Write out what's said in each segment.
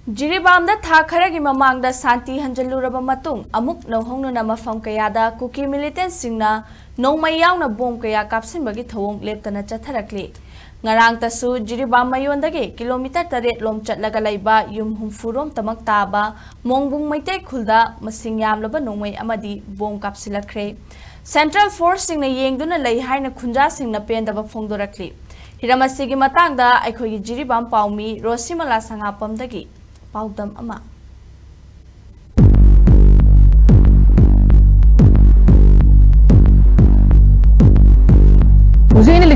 Jiribam da tha khara gi mamang da santi hanjaluraba matung amuk nohongnu na mafam kayada Kuki Militant Singna Nongmei Yaona bom kaya Kapsinbagi Thouwong Leptana Chattharakli ngarang tasu Jiribam mayondagi kilometer 8 lom chatlaga laiba yum humfurom tamak taba mongbung maitei khulda masing yamlaba Nongmei amadi bom kapsilakre Central Force singna yengduna lei haina khunja singna pendaba phongdorakli hiramasigi matangda aikhogi Jiribam paumi Rosimala sangapamdagi Paudam ama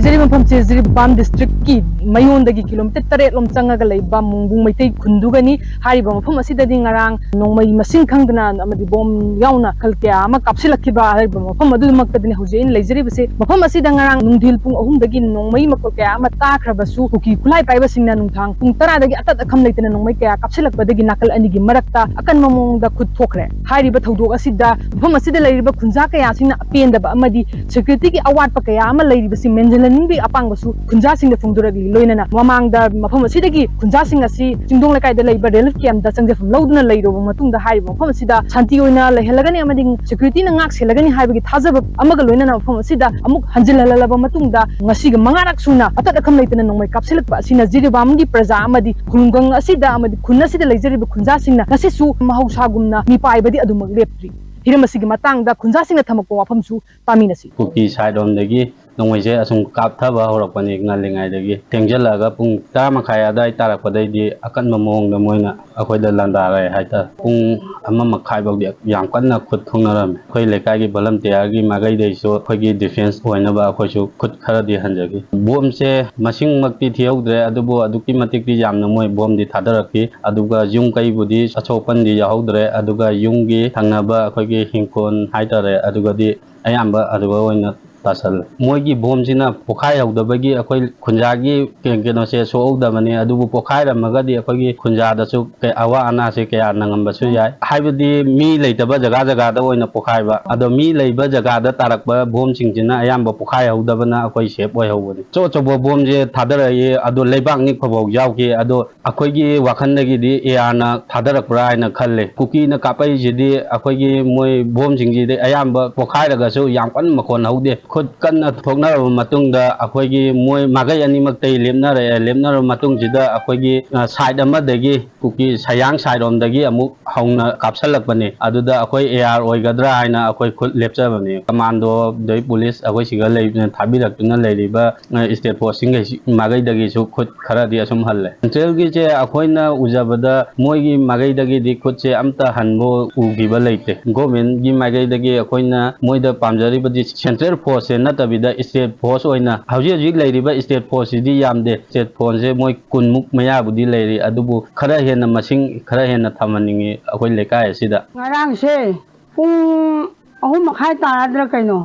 Jiribam Jiribam district ki mayondagi kilometer 8 lom changaga leiba mungbung maitei khundugani hariba mafam asida di ngarang nongmai masing khangdana amadi bom yauna khalkya ama kapsilakhiba hariba mafam adu maktadini haujein leijribase mafam asida ngarang nungdhil pung 3 dagi nongmai makol kya ama takhrabasu kuki kulai paiba singna nungthang pung 10 dagi atat akham leitana nongmai kya kapsilakbadagi nakal anigi marakta akan mamongda khut thokre hariba thodok asida mafam asida leiriba khunja kya singna apendaba amadi security ki awat pa kya ama leiribasi menjalan bi apang basu khunja sing da phungduragi loinana mamang da mafam asidagi khunja sing asi jingdong lekai da leiba relief camp da changjafam loduna leiroba matung da hai mafam asida shanti oina lehelagani amading security na ngak selagani haibagi thajaba amaga loinana mafam asida amuk hanjilalaba matung da ngasi ga mangarak suna atat akham leitana nongmai kapsilakpa asina Jiribam gi praja amadi khungang asida amadi khunna sida leijariba khunja singna ngasi su mahausa gumna mi paibadi adumag lepri hiramasigi matang da khunja singna thamako wafam su paminasi Kuki side on dagi nongmai asum kapthaba horakpani ngalingai dagi tengjalaga pung 10 makhai adai tarakpadai di akan mamong da moina akhoi da landare haita pung 1 makhai bawdi yang kanna khut thongnaram khoi lekai gi volunteer gi magai dei so khoi gi defense oina ba khoi su khut khara di hanjagi bom se masing makti thiaudre adubo aduki matik di jamna moi bom di thadaraki aduga yung kai budi achopan di yaudre aduga yung gi thangnaba khoi gi hingkon haitare aduga di ayamba aduga oina tasal moigi bom sina pokhai haudabagi akoi khunjagi keno se soudamani adubu pokhai ramagadi akoi khunja da su ke awa ana se ke anangam basu yai haibadi mi leitaba jaga jaga da oina pokhai ba ado mi leiba jaga da tarakba bom singjina ayamba pokhai haudabana akoi sep oi haubani cho chobo bom je thadarai ado leibak ni khobau yauki ado akoi gi wakhandagi di ana thadarakra aina khalle kuki na kapai jidi akoi gi moi bom singji de ayamba pokhai raga su yangpan makon haude khud kanna thokna matungda akhoigi moi magai animak tei lemna matungjida akhoigi side amadagi kuki sayang side omdagi amuk hauna kapsalakbani aduda akhoi AR oigadra haina akhoi khud lepchabani commando dei police akhoi siga leibna thabirakna leiriba state posting magai dagi su khud khara di asum halle central gi che akhoina ujabada moigi magai dagi di khud che amta hanbo ugiba leite government gi magai dagi akhoina moida pamjari badi central force natabida state force oina hauji leiriba state force di yamde state force moi kunmuk maya budi leiri adubu khara hena masing khara hena thamaningi akoi lekai asida ngarang se pung ahum makhai taradra kaino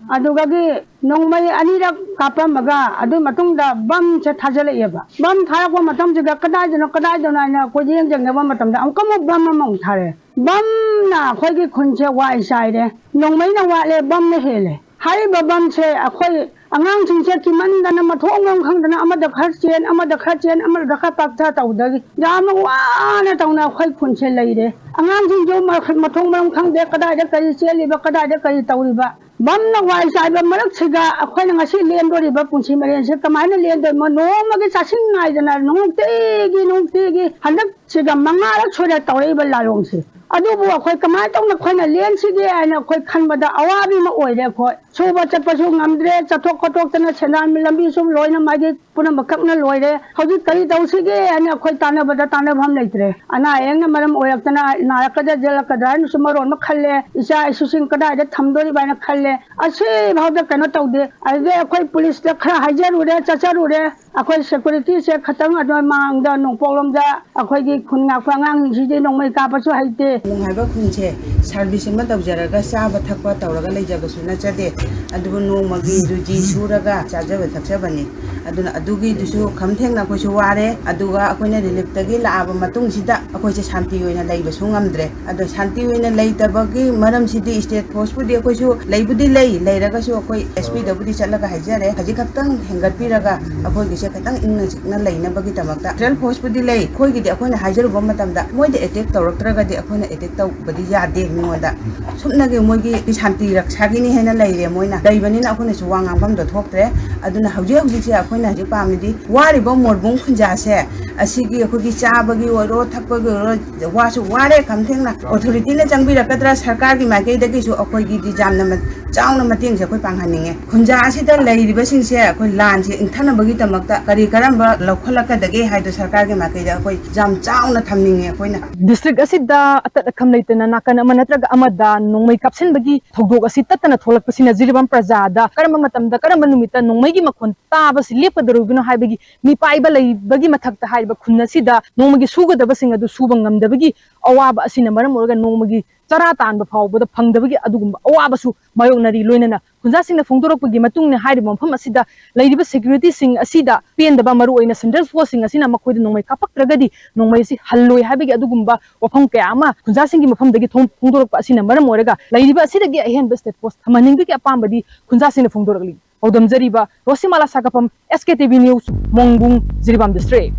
aduga gi nongmai anirak kapamaga adu matungda bam che thajale yeba bam tharakwa matam jiga kadai jona na ko jeng jeng ba matam da amkamu bam mamong thare bam na khoi gi khunche wa isai de nongmai na wa le bam ne hele hai babam se akhoi angang singse kimandana mathongong khangdana amada kharchen amada pakta tawdagi jamna wana tawna khoi khunche leire angang sing jo mathong maram khangde kadai da kai cheliba kadai da kai tawriba bamna wai saiba marak siga akhoi ngasi lendori ba punchi maren se kamaina lendo monoma gi sasing ngai dana nungtegi handak siga mangara chora tawriba lalong se adubu akhoi kamai tawna khoina len sige ana akhoi khanbada awabi ma oire khoi suba chapasu ngamdre chathok khotok tana senan lambi sum loina magi puna makakna loire hauji kari tawsige ana akhoi tanabada tanabham leitre ana engna maram oyaktana narakada jelakada nusumaron ma khalle isa isusing kada da thamdori baina khalle ase bhawda kana tawde age akhoi police da khara hajarure chacharure akhoi security se khatang adoi mangda nongpoklomda akhoi gi khunga kwangang sidi nongmai ka pasu haite Mungaiba kunche service ma tawjaraga chaba thakpa tawraga leijaba suna chade adubu nongmagi ruji suraga chajaba thakchabani aduna adugi dusu khamthengna ko su ware aduga akoina relief tagi laaba matung sida akoi se shanti oina leiba su ngamdre adu shanti oina leitabagi maram sidi state force pudi akoi su leibudi leiraga su akoi SP dabudi chalaga haijare haji khaktang hengat piraga akoi gise khatang ingna jikna leina bagi tamakta trail force pudi lei khoi gidi akoina hajaru bom matamda moide attack tawraktraga di akoina attack taw badi yade mingoda sumnagi moigi shanti raksagi ni hena leire moina daibani na akoina su wangam bam do thoktre aduna hauji se akoina haji pamidi wari bom morbung khunja se asigi akogi chabagi oro thakpagi oro wasu ware khamthengna authority na changbira kadra sarkar gi makai dagi su akoi gi di jamna chauna mating se akoi panghaninge khunja asida leiriba sing se akoi lan se ingthana bagi tamakta kari karamba lokholaka dagi haido sarkar gi makai da akoi jam chauna thamninge akoina district asida atat kham leitana nakana manatraga amada nongmai kapsinbagi thogdok asi tatana tholakpasina Jiribam prajada karamba matamda karamba numita nongmai gi makhon tabasi lepadarubino haibagi mi paiba leibagi mathakta haiba khunna sida nongmagi sugadaba sing adu suba ngamdabagi awaba asina maram orga nongmagi chara tanba phawbada phangdabagi adugumba awabasu mayoknari loinana khunja singna phongdorakpagi matungna hairiba mafam asida leiriba security sing asida pendaba maru oina central force sing asina makhoida nongmai kapaktragadi nongmai si halloi habagi adugumba wafam kaya ama khunja singi mafamdagi phongdorakpa asina maram orga leiriba asidagi ahenba state force thamaninggi apambadi khunja singna phongdorakli Odam Jariba Rosimala Sakapam SKTV News Mongbung Jiribam District